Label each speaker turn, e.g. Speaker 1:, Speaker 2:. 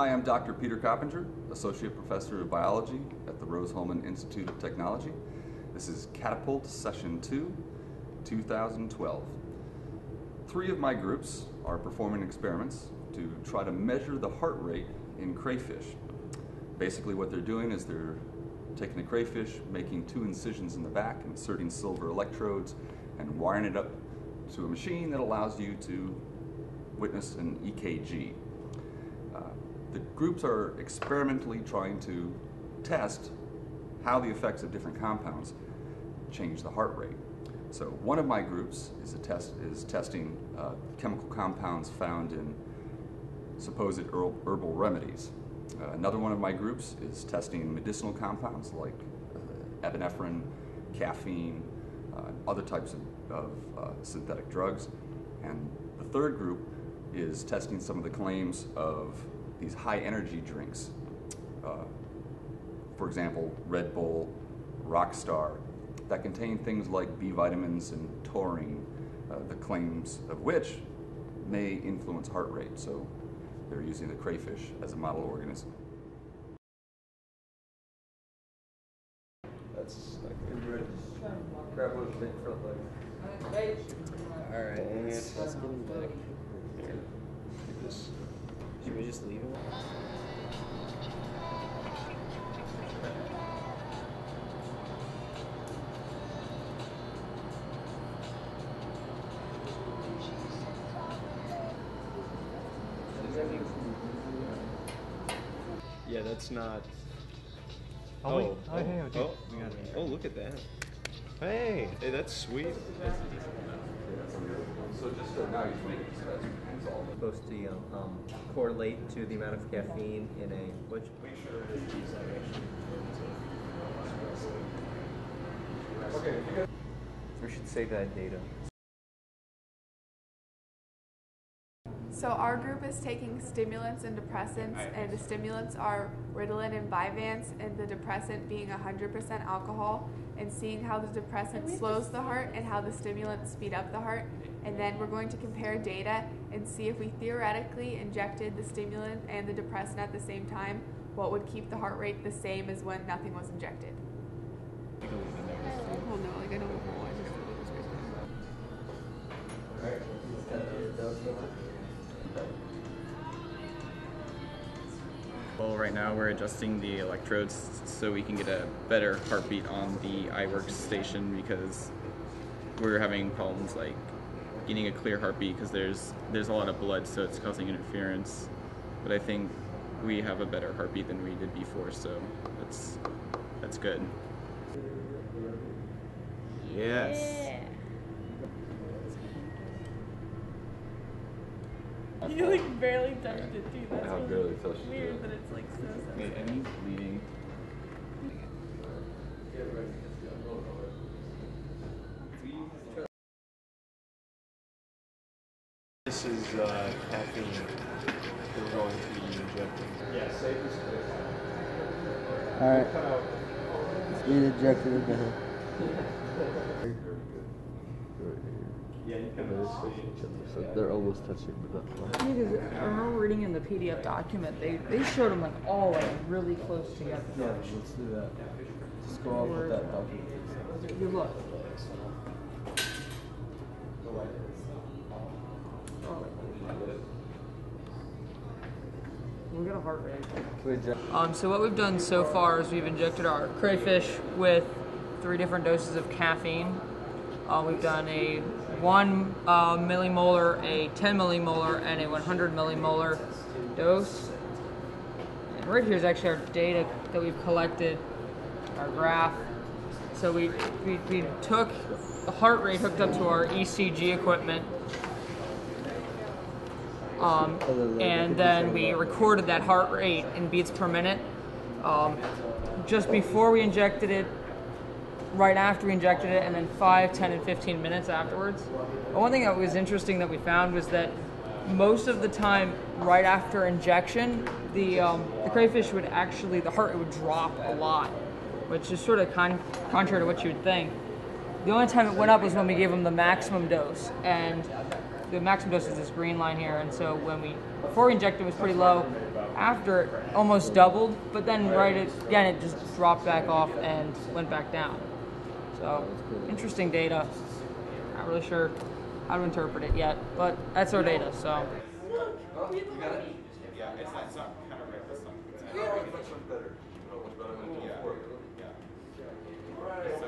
Speaker 1: Hi, I'm Dr. Peter Coppinger, Associate Professor of Biology at the Rose-Hulman Institute of Technology. This is Catapult Session 2, 2012. 3 of my groups are performing experiments to try to measure the heart rate in crayfish. Basically what they're doing is they're taking a crayfish, making 2 incisions in the back, inserting silver electrodes, and wiring it up to a machine that allows you to witness an EKG. The groups are experimentally trying to test how the effects of different compounds change the heart rate. So one of my groups is testing chemical compounds found in supposed herbal remedies. Another one of my groups is testing medicinal compounds like epinephrine, caffeine, other types of synthetic drugs. And the third group is testing some of the claims of these high energy drinks. For example, Red Bull, Rockstar, that contain things like B vitamins and taurine, the claims of which may influence heart rate. So they're using the crayfish as a model organism.
Speaker 2: That's like good. Grab one big front leg. Alright, let's get him back. Here. Take this. Should we just leave him? Yeah, that's not. Oh, look at that. Hey, that's sweet.
Speaker 1: So just now he's making hands all.
Speaker 2: Supposed to correlate to the amount of caffeine in a which. Okay. We should save that data.
Speaker 3: So our group is taking stimulants and depressants, and the stimulants are Ritalin and Vyvanse, and the depressant being 100% alcohol, and seeing how the depressant slows the heart and how the stimulants speed up the heart. And then we're going to compare data and see if we theoretically injected the stimulant and the depressant at the same time, what would keep the heart rate the same as when nothing was injected. Oh no, like I don't know why I just did this.
Speaker 4: Well, right now we're adjusting the electrodes so we can get a better heartbeat on the iWorks station because we're having problems like getting a clear heartbeat because there's a lot of blood, so it's causing interference. But I think we have a better heartbeat than we did before, so that's good. Yes.
Speaker 3: Yeah. You like barely touched it too. That's
Speaker 1: I barely touched it.
Speaker 3: Weird, but it's like so.
Speaker 4: Wait, and he's bleeding.
Speaker 2: This is caffeine we're going to be injecting. Yeah, safe as safe.
Speaker 5: Alright. It's being injected in the head.
Speaker 6: So they're almost touching, but not quite.
Speaker 7: I remember reading in the PDF document, they showed them like all like really close together.
Speaker 6: Yeah, let's do that. Just go off with that document.
Speaker 7: Good luck. We got a heart rate. So what we've done so far is we've injected our crayfish with 3 different doses of caffeine. We've done a 1 millimolar, a 10 millimolar, and a 100 millimolar dose. And right here is actually our data that we've collected, our graph. So we took the heart rate hooked up to our ECG equipment, and then we recorded that heart rate in beats per minute just before we injected it, right after we injected it, and then 5, 10, and 15 minutes afterwards. But one thing that was interesting that we found was that most of the time right after injection, the crayfish would actually, the heart rate would drop a lot, which is sort of contrary to what you would think. The only time it went up was when we gave them the maximum dose, and the maximum dose is this green line here, and so before we injected it was pretty low. after it almost doubled, but then again it just dropped back off and went back down. So interesting data. Not really sure how to interpret it yet, but that's our data. So.
Speaker 1: You got it?
Speaker 4: Yeah, it's not kind of right.
Speaker 1: Much better. Much better than before.
Speaker 4: Yeah. So